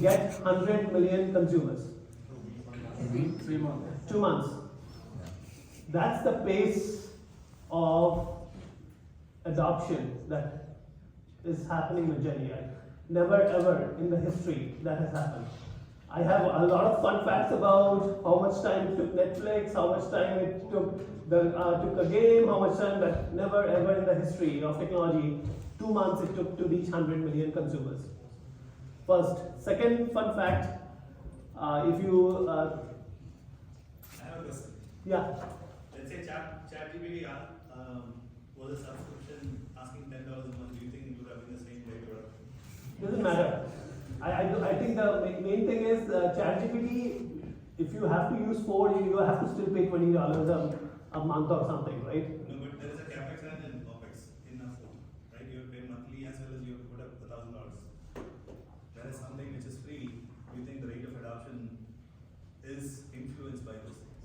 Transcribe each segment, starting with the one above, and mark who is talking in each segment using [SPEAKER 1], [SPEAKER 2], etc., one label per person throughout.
[SPEAKER 1] get 100 million consumers.
[SPEAKER 2] 3 months.
[SPEAKER 1] 2 months. That's the pace of adoption that is happening with Gen AI. Never ever in the history that has happened. I have a lot of fun facts about how much time it took Netflix, how much time it took took a game, how much time, but never ever in the history of technology, 2 months it took to reach 100 million consumers. First. Second fun fact, if you
[SPEAKER 3] I have a question.
[SPEAKER 1] yeah.
[SPEAKER 3] Let's say ChatGPT was a subscription asking $10 a month. Do you think it would have been the same rate or?
[SPEAKER 1] Doesn't matter. I think the main thing is ChatGPT. If you have to use 4, you have to still pay $20 a month or something, right?
[SPEAKER 3] No, but there is a capex and an opex in a phone, right? You have to pay monthly as well as you have to put up $1,000. There is something which is free. Do you think the rate of adoption is influenced by those things?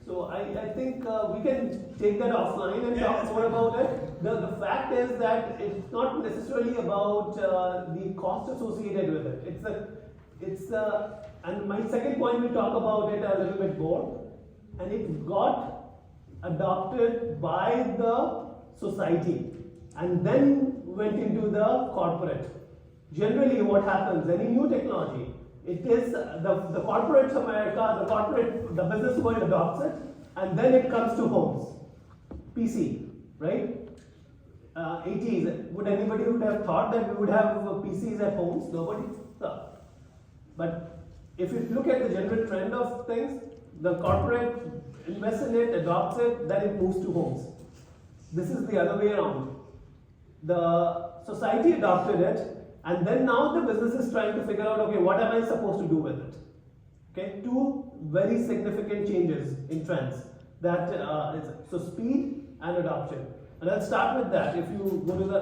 [SPEAKER 1] So I think we can take that offline and
[SPEAKER 3] Yeah,
[SPEAKER 1] talk
[SPEAKER 3] that's
[SPEAKER 1] more
[SPEAKER 3] fine.
[SPEAKER 1] about it. The fact is that it's not necessarily about the cost associated with it. And my second point, we talk about it a little bit more, and it got adopted by the society and then went into the corporate. Generally what happens, any new technology, it is the corporate America, the business world adopts it, and then it comes to homes. PC, right? 80s, would anybody would have thought that we would have PCs at homes? Nobody thought. But if you look at the general trend of things, the corporate invests in it, adopts it, then it moves to homes. This is the other way around. The society adopted it, and then now the business is trying to figure out, okay, what am I supposed to do with it? Okay, 2 very significant changes in trends. That so speed and adoption. And I'll start with that. If you go to the,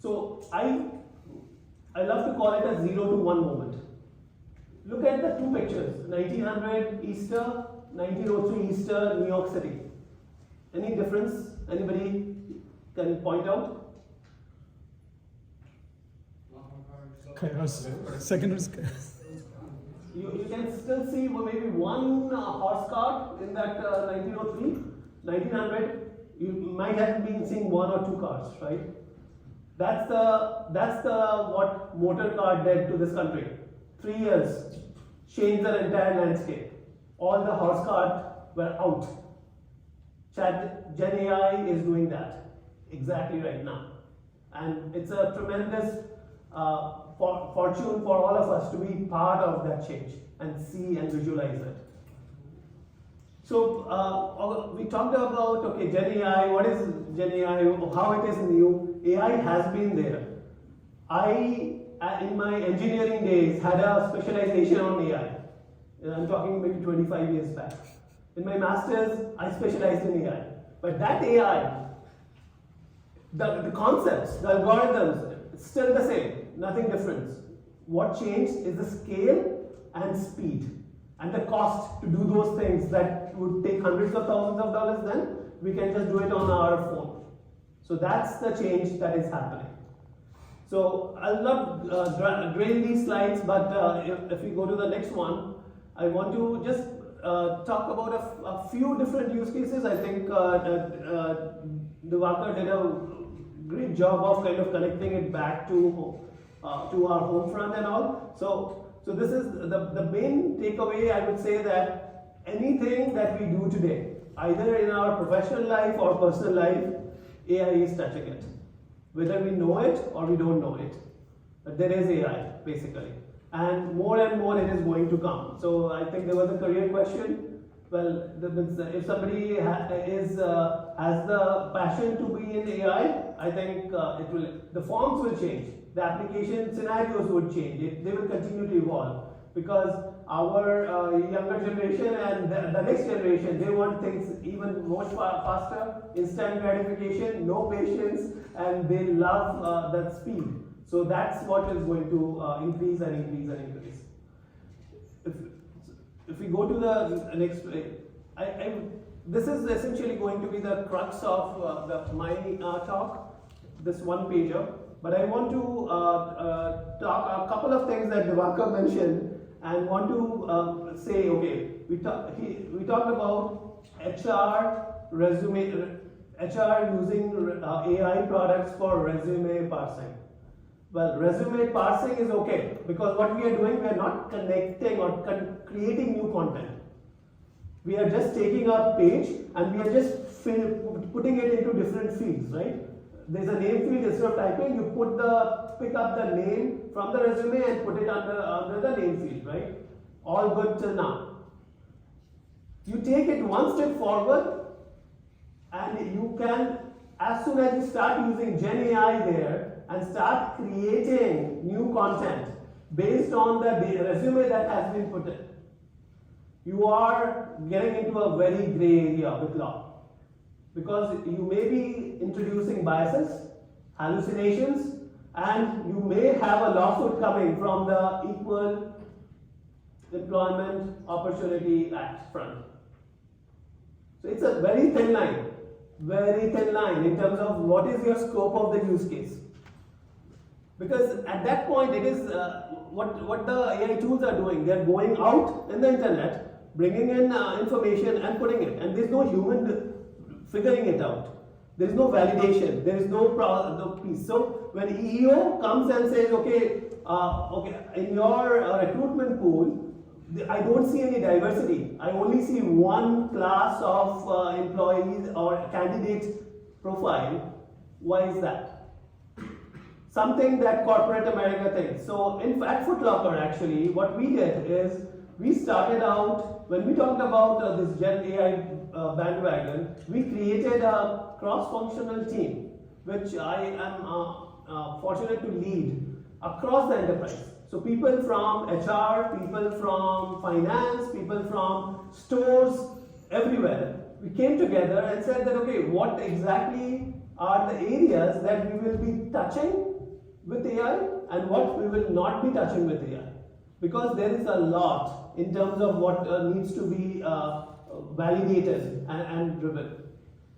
[SPEAKER 1] so I love to call it a 0 to 1 moment. Look at the 2 pictures, 1900 Easter, 1903 Easter, New York City. Any difference? Anybody can point out?
[SPEAKER 2] Second was
[SPEAKER 1] You can still see maybe 1 horse cart in that 1903, 1900. You might have been seeing 1 or 2 cars, right? That's the what motor car did to this country. 3 years, changed the entire landscape. All the horse cart were out. Gen AI is doing that exactly right now, and it's a tremendous fortune for all of us to be part of that change and see and visualize it. So we talked about, okay, Gen AI, what is Gen AI, how it is new. AI has been there. I, in my engineering days, had a specialization on AI. I'm talking maybe 25 years back. In my master's, I specialized in AI. But that AI, the concepts, the algorithms, it's still the same, nothing different. What changed is the scale and speed and the cost to do those things that would take hundreds of thousands of dollars. Then we can just do it on our phone. So that's the change that is happening. So I'll not drain these slides, but if we go to the next one, I want to just talk about a few different use cases. I think Divakar did a great job of kind of connecting it back to our home front and all. So this is the main takeaway. I would say that anything that we do today, either in our professional life or personal life, AI is touching it. Whether we know it or we don't know it, but there is AI basically, and more it is going to come. So I think there was a career question. Well, if somebody has the passion to be in AI, I think the forms will change, the application scenarios would change. They will continue to evolve because our younger generation and the next generation, they want things even more faster, instant gratification, no patience, and they love that speed. So that's what is going to increase and increase and increase. If we go to the next, this is essentially going to be the crux of my talk. This one pager. But I want to talk a couple of things that Vivek mentioned, and want to say, okay, we talked about HR using AI products for resume parsing. Well, resume parsing is okay, because what we are doing, we are not connecting or creating new content. We are just taking our page and we are just putting it into different fields, right? There's a name field. Instead of typing, you pick up the name from the resume and put it under the name field, right? All good till now. You take it one step forward, and you can, as soon as you start using Gen AI there and start creating new content based on the resume that has been put in, you are getting into a very gray area with law. Because you may be introducing biases, hallucinations, and you may have a lawsuit coming from the Equal Employment Opportunity Act front. So it's a very thin line in terms of what is your scope of the use case. Because at that point, it is what the AI tools are doing. They are going out in the internet, bringing in information and putting it, and there's no human figuring it out. There is no validation. There is no piece. So when EEO comes and says, okay, in your recruitment pool, I don't see any diversity. I only see one class of employees or candidate profile. Why is that? Something that corporate America thinks. So at Foot Locker, actually, what we did is we started out, when we talked about this Gen AI bandwagon, we created a cross-functional team, which I am fortunate to lead across the enterprise. So people from HR, people from finance, people from stores, everywhere. We came together and said that, okay, what exactly are the areas that we will be touching with AI and what we will not be touching with AI. Because there is a lot in terms of what needs to be validated and driven.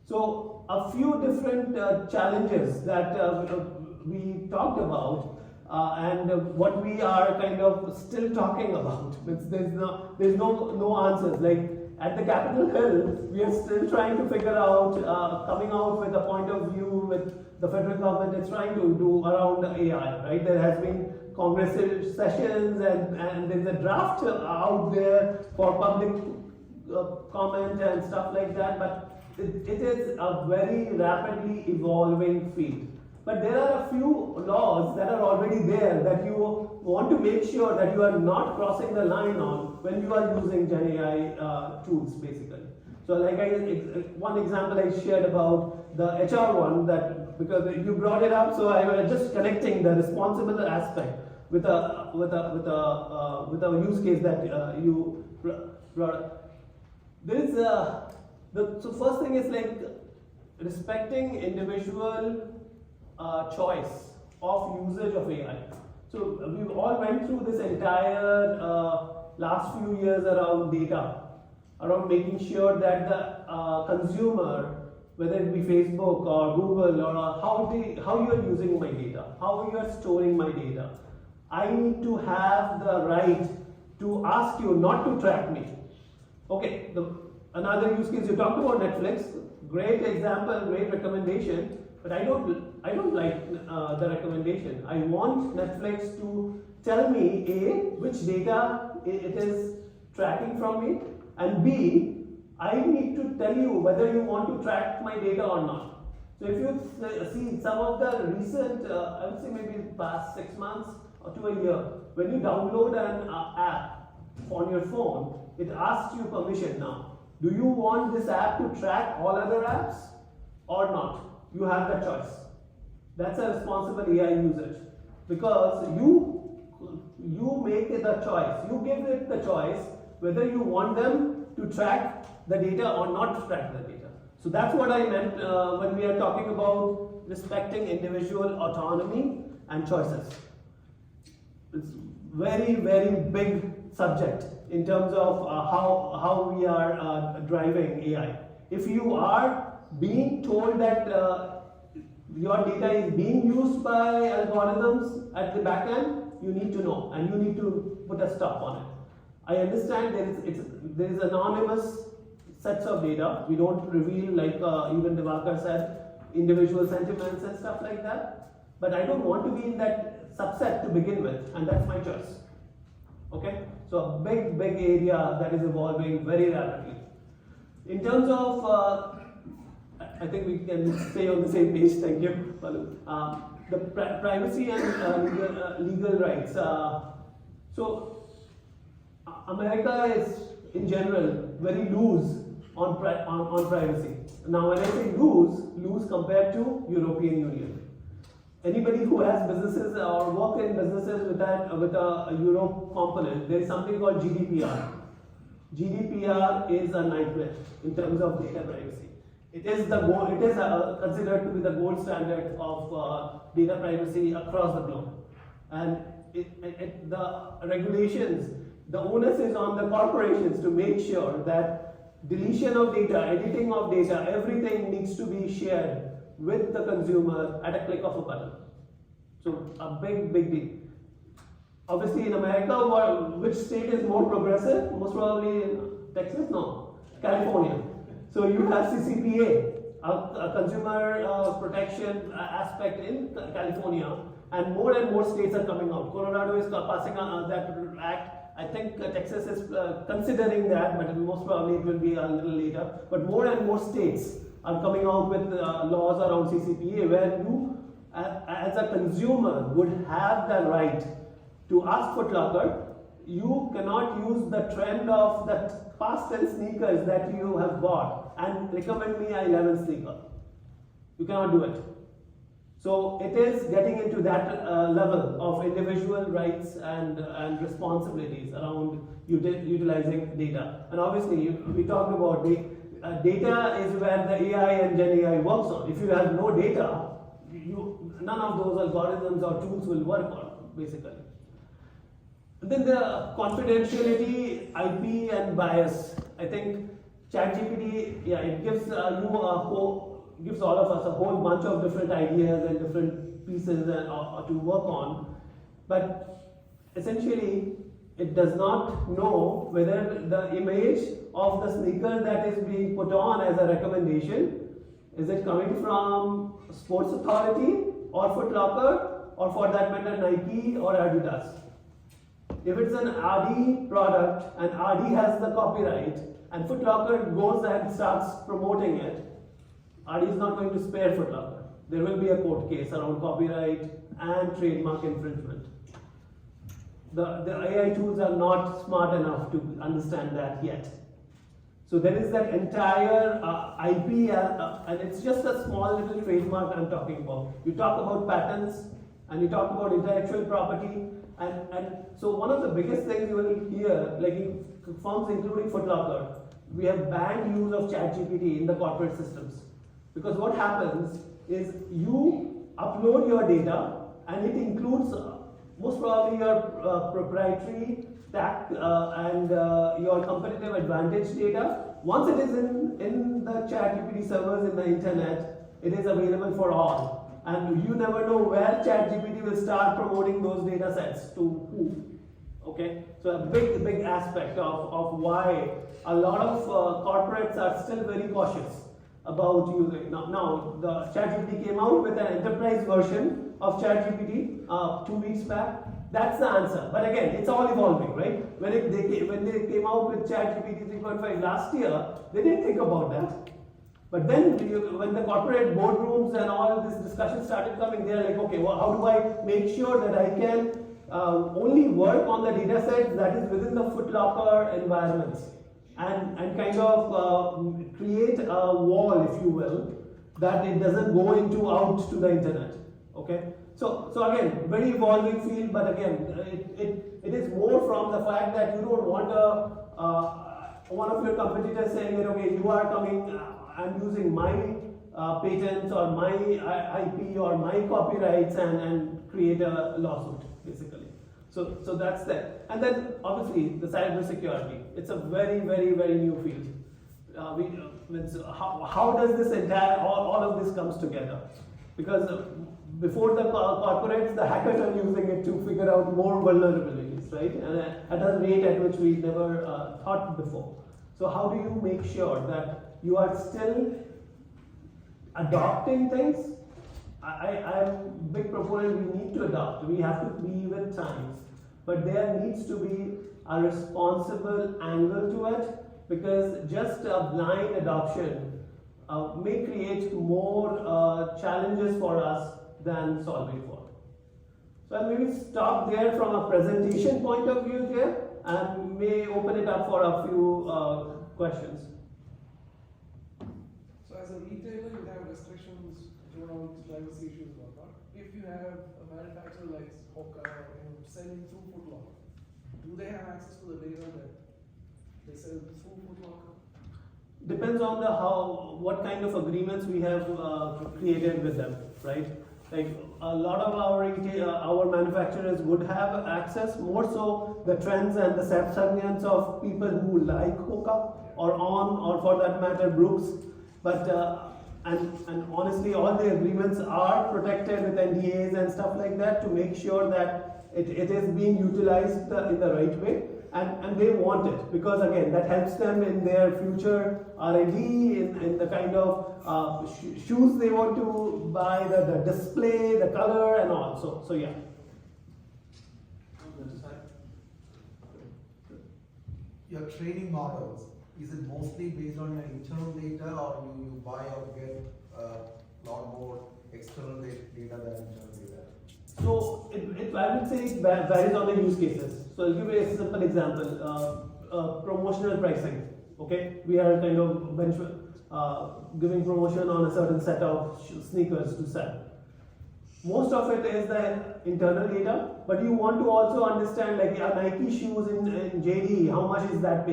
[SPEAKER 1] So a few different challenges that we talked about and what we are kind of still talking about. There's no answers. Like at the Capitol Hill, we are still trying to figure out, coming out with a point of view with the federal government is trying to do around AI, right? There has been Congress sessions and there's a draft out there for public comment and stuff like that, but it is a very rapidly evolving field. But there are a few laws that are already there that you want to make sure that you are not crossing the line on when you are using Gen AI tools, basically. So like one example I shared about the HR one, that because you brought it up, so I was just connecting the responsible aspect with a use case that you brought up. There is so first thing is like respecting individual choice of usage of AI. So we all went through this entire last few years around data, around making sure that the consumer, whether it be Facebook or Google or how you are using my data, how you are storing my data. I need to have the right to ask you not to track me. Okay, another use case, you talked about Netflix, great example, great recommendation, but I don't like the recommendation. I want Netflix to tell me A, which data it is tracking from me, and B, I need to tell you whether you want to track my data or not. So if you see some of the recent, I would say maybe past 6 months or to a year, when you download an app on your phone, it asks you permission now. Do you want this app to track all other apps or not? You have the choice. That's a responsible AI usage, because you make it the choice. You give it the choice whether you want them to track the data or not to track the data. So that's what I meant when we are talking about respecting individual autonomy and choices. It's very, very big subject in terms of how we are driving AI. If you are being told that your data is being used by algorithms at the back end, you need to know and you need to put a stop on it. I understand there is anonymous sets of data. We don't reveal, like even Devakar said, individual sentiments and stuff like that. But I don't want to be in that subset to begin with, and that's my choice. Okay? So a big area that is evolving very rapidly. In terms of, I think we can stay on the same page. Thank you, Balu. The privacy and legal rights. So America is, in general, very loose on privacy. Now, when I say loose compared to European Union. Anybody who has businesses or work in businesses with a Europe component, there is something called GDPR. GDPR is a nightmare in terms of data privacy. It is considered to be the gold standard of data privacy across the globe. And the regulations, the onus is on the corporations to make sure that deletion of data, editing of data, everything needs to be shared with the consumer at a click of a button. So a big deal. Obviously in America, which state is more progressive? Most probably Texas? No, California. So you have CCPA, a consumer protection aspect in California, and more states are coming out. Colorado is passing that act. I think Texas is considering that, but most probably it will be a little later. But more and more states are coming out with laws around CCPA, where you, as a consumer, would have the right to ask Foot Locker. You cannot use the trend of the past 10 sneakers that you have bought and recommend me a 11th sneaker. You cannot do it. So it is getting into that level of individual rights and responsibilities around utilizing data. And obviously, we talked about data is where the AI and Gen AI works on. If you have no data, none of those algorithms or tools will work on, basically. Then the confidentiality, IP, and bias. I think ChatGPT, it gives gives all of us a whole bunch of different ideas and different pieces to work on. But essentially, it does not know whether the image of the sneaker that is being put on as a recommendation, is it coming from Sports Authority or Foot Locker or for that matter Nike or Adidas. If it's an RD product and RD has the copyright and Foot Locker goes and starts promoting it, RD is not going to spare Foot Locker. There will be a court case around copyright and trademark infringement. The AI tools are not smart enough to understand that yet. So there is that entire IP, and it's just a small little trademark I'm talking about. You talk about patents, and you talk about intellectual property, and so one of the biggest things you will hear, like in firms including Foot Locker, we have banned use of ChatGPT in the corporate systems. Because what happens is you upload your data, and it includes most probably your proprietary stack and your competitive advantage data. Once it is in the ChatGPT servers in the internet, it is available for all. And you never know where ChatGPT will start promoting those data sets to who. Okay? So a big aspect of why a lot of corporates are still very cautious about using. Now the ChatGPT came out with an enterprise version of ChatGPT 2 weeks back. That's the answer. But again, it's all evolving, right? When they came out with ChatGPT 3.5 last year, they didn't think about that. But then when the corporate boardrooms and all this discussion started coming, they're like, okay, well, how do I make sure that I can only work on the data sets that is within the Foot Locker environments and kind of create a wall, if you will, that it doesn't go out to the internet. Okay? So again, very evolving field, but again, it is more from the fact that you don't want one of your competitors saying that, okay, you are coming, I'm using my patents or my IP or my copyrights and create a lawsuit, basically. So that's that. And then obviously the cyber security. It's a very new field. How does this all of this comes together? Because before the corporates, the hackers are using it to figure out more vulnerabilities, right? And at a rate at which we never thought before. So how do you make sure that you are still adopting things? I'm a big proponent, we need to adopt, we have to be with times, but there needs to be a responsible angle to it, because just a blind adoption may create more challenges for us than solving for. So I'll maybe stop there from a presentation point of view here, and may open it up for a few questions.
[SPEAKER 4] So as a retailer, you have restrictions around privacy issues and whatnot. If you have a manufacturer like Hoka selling through Foot Locker, do they have access to the data that they sell through Foot Locker?
[SPEAKER 1] Depends on what kind of agreements we have created with them, right? Like a lot of our manufacturers would have access, more so the trends and the subsegments of people who like Hoka or for that matter Brooks. But and honestly, all the agreements are protected with NDAs and stuff like that to make sure that it is being utilized in the right way. And they want it, because again, that helps them in their future R&D, in the kind of shoes they want to buy, the display, the color and all. So yeah.
[SPEAKER 5] Your training models, is it mostly based on your internal data, or you buy or get a lot more external data than internal data?
[SPEAKER 1] So I would say it varies on the use cases. So I'll give you a simple example. Promotional pricing. Okay, we are kind of giving promotion on a certain set of sneakers to sell. Most of it is the internal data, but you want to also understand, like a Nike shoes in JD, how much is that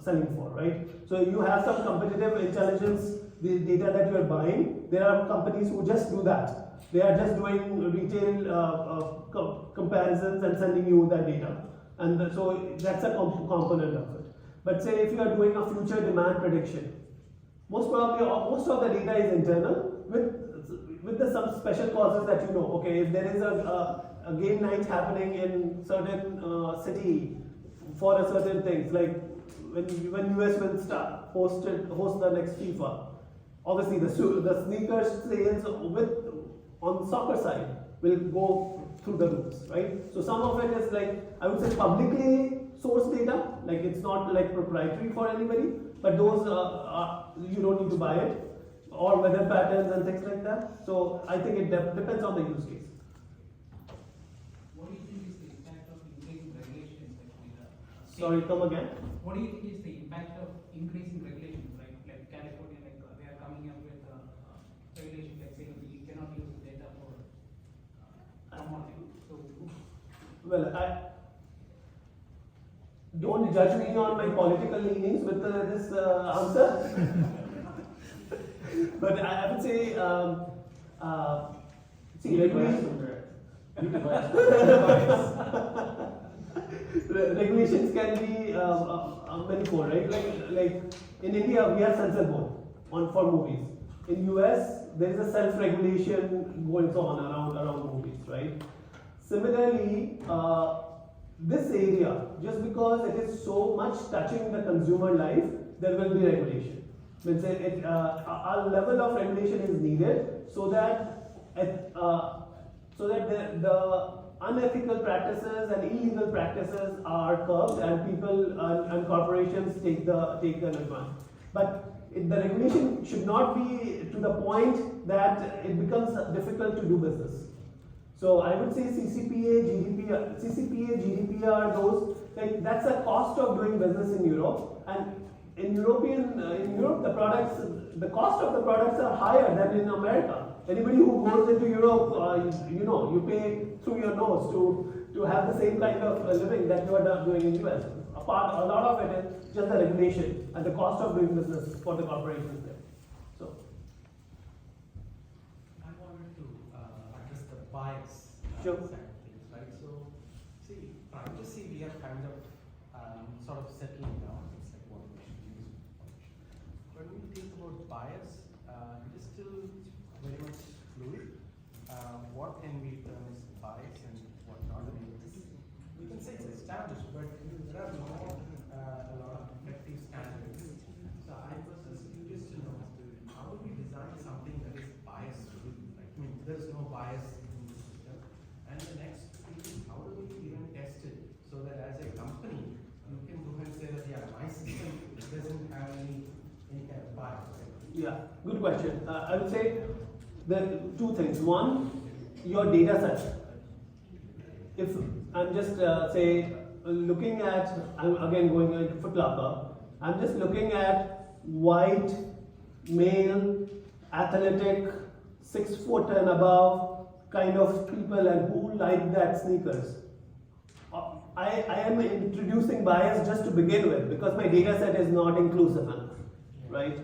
[SPEAKER 1] selling for, right? So you have some competitive intelligence, the data that you are buying. There are companies who just do that. They are just doing retail comparisons and sending you that data. And so that's a component of it. But say if you are doing a future demand prediction, most of the data is internal with some special causes that you know. Okay, if there is a game night happening in certain city for a certain things, like when US will host the next FIFA, obviously the sneakers sales on the soccer side will go through the roofs, right? So some of it is like, I would say, publicly sourced data, like it's not like proprietary for anybody, but those you don't need to buy it, or weather patterns and things like that. So I think it depends on the use case.
[SPEAKER 6] What do you think is the impact of increasing regulations actually?
[SPEAKER 1] Sorry, come again?
[SPEAKER 6] What do you think is the impact of increasing regulations, right? Like California, they are coming up with regulations like saying you cannot use data for commodity. So,
[SPEAKER 1] Well, don't judge me on my political leanings with this answer. But I would say, see, regulations can be manifold, right? Like in India, we have censor board for movies. In US, there is a self-regulation going on around movies, right? Similarly, this area, just because it is so much touching the consumer life, there will be regulation. Means a level of regulation is needed so that the unethical practices and illegal practices are curbed and people and corporations take them advantage. But the regulation should not be to the point that it becomes difficult to do business. So I would say CCPA, GDPR, those, like that's a cost of doing business in Europe, and in Europe the cost of the products are higher than in America. Anybody who goes into Europe, you pay through your nose to have the same kind of living that you are doing in US. A lot of it is just the regulation and the cost of doing business for the corporations there. So.
[SPEAKER 7] I wanted to address the bias
[SPEAKER 1] Sure.
[SPEAKER 7] side of things, right? So, see, privacy we are kind of sort of settling down. It's like what we should use. When we think about bias, it is still very much fluid. what can we term as bias and what not? I mean, we can say it's established, but there are not a lot of effective standards. So I was just curious to know, how do we design something that is bias-free? Right? I mean, there is no bias in the system. And the next thing is, how do we even test it so that as a company, you can go and say that, yeah, my system doesn't have any kind of bias. Right?
[SPEAKER 1] Yeah, good question. I would say there are two things. One, your data set. If I'm just looking at, I'm again going into Foot Locker, I'm just looking at white, male, athletic, 6 foot and above kind of people and who like that sneakers. I am introducing bias just to begin with because my data set is not inclusive enough, right?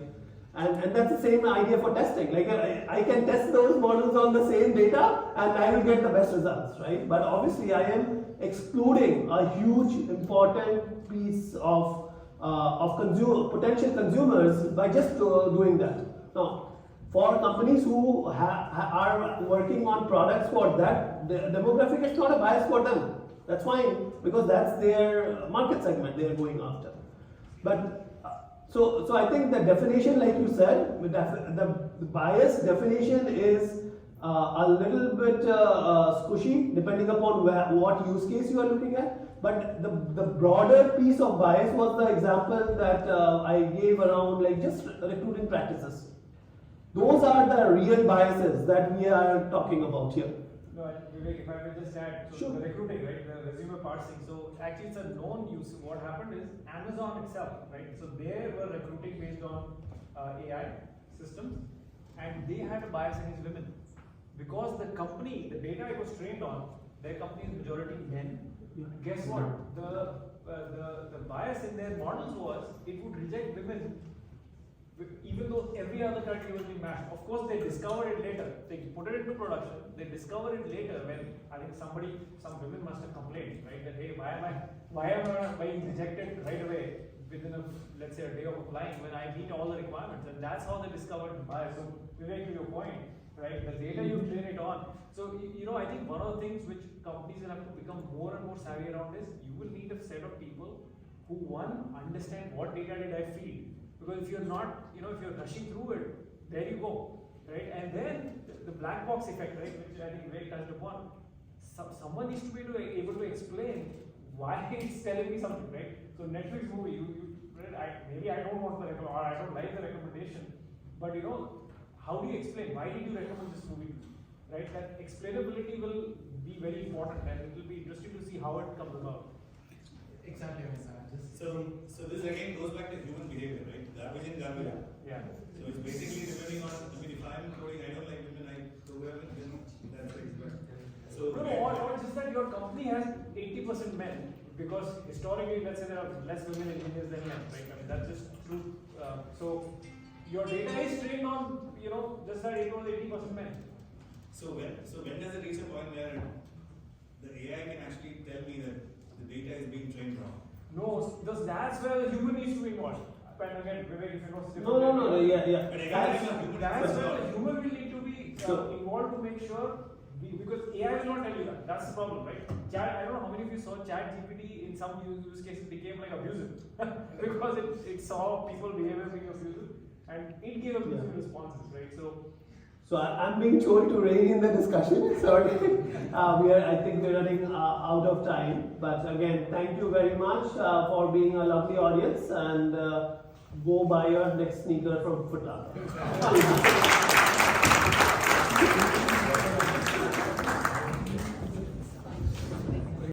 [SPEAKER 1] And that's the same idea for testing. Like I can test those models on the same data and I will get the best results, right? But obviously I am excluding a huge important piece of potential consumers by just doing that. Now, for companies who are working on products for that, the demographic is not a bias for them. That's fine because that's their market segment they are going after. But so I think the definition, like you said, the bias definition is a little bit squishy depending upon what use case you are looking at. But the broader piece of bias was the example that I gave around like just recruiting practices. Those are the real biases that we are talking about here.
[SPEAKER 8] No, Vivek, if I may just add, so
[SPEAKER 1] Sure.
[SPEAKER 8] the recruiting, right, the resume parsing. So actually, it's a known use. What happened is Amazon itself, right? So they were recruiting based on AI systems, and they had a bias against women because the company, the data it was trained on, their company is majority men. Guess what? The bias in their models was it would reject women even though every other criteria was being matched. Of course, they discovered it later. They put it into production. They discovered it later when I think some women must have complained, right? That hey, why am I being rejected right away within let's say a day of applying when I meet all the requirements? And that's how they discovered the bias. So Vivek, to your point, right? The data you train it on. So I think one of the things which companies will have to become more and more savvy around is you will need a set of people who understand what data did I feed. Because if you're not, if you're rushing through it, there you go, right? And then the black box effect, right, which I think Vivek touched upon. Someone needs to be able to explain why it's telling me something, right? So Netflix movie, maybe I don't want the recommendation, or I don't like the recommendation, but how do you explain? Why did you recommend this movie, right? That explainability will be very important, and it will be interesting to see how it comes about.
[SPEAKER 7] Exactly, I mean,
[SPEAKER 3] So this again goes back to human behavior, right? Garbage in, garbage out.
[SPEAKER 8] Yeah.
[SPEAKER 3] So it's basically depending on, if I'm coding, I don't like women, I program it, then that's the expert. So
[SPEAKER 8] or just that your company has 80% men, because historically, let's say there are less women engineers than men, right? I mean, that's just true. So your data is trained on, just that it was 80% men.
[SPEAKER 3] So when does it reach a point where the AI can actually tell me that the data is being trained wrong?
[SPEAKER 8] No, that's where the human needs to be involved. And again, Vivek, if it was
[SPEAKER 1] No, yeah.
[SPEAKER 3] But again,
[SPEAKER 8] That's where the human will need to be involved to make sure, because AI will not tell you that. That's the problem, right? I don't know how many of you saw ChatGPT in some use cases became like abusive because it saw people behavior being abusive and it gave abusive responses, right?
[SPEAKER 1] So I'm being told to rein in the discussion. Sorry, I think we're running out of time. But again, thank you very much for being a lovely audience, and go buy your next sneaker from Foot Locker.